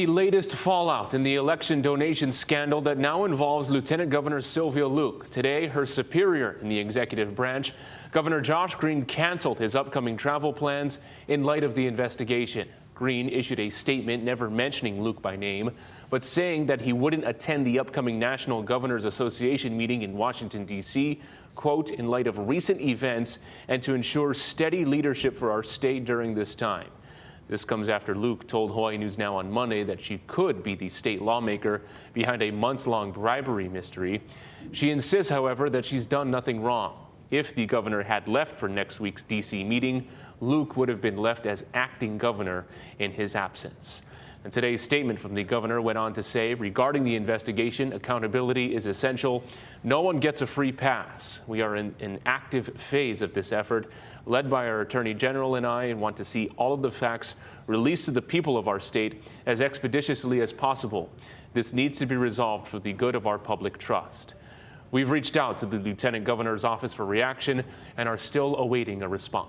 The latest fallout in the election donation scandal that now involves Lieutenant Governor Sylvia Luke. Today, her superior in the executive branch, Governor Josh Green, canceled his upcoming travel plans in light of the investigation. Green issued a statement never mentioning Luke by name, but saying that he wouldn't attend the upcoming National Governors Association meeting in Washington, D.C., quote, in light of recent events and to ensure steady leadership for our state during this time. This comes after Luke told Hawaii News Now on Monday that she could be the state lawmaker behind a months-long bribery mystery. She insists, however, that she's done nothing wrong. If the governor had left for next week's D.C. meeting, Luke would have been left as acting governor in his absence. And today's statement from the governor went on to say, regarding the investigation, accountability is essential. No one gets a free pass. We are in an active phase of this effort, led by our Attorney General and I, and want to see all of the facts released to the people of our state as expeditiously as possible. This needs to be resolved for the good of our public trust. We've reached out to the Lieutenant Governor's office for reaction and are still awaiting a response.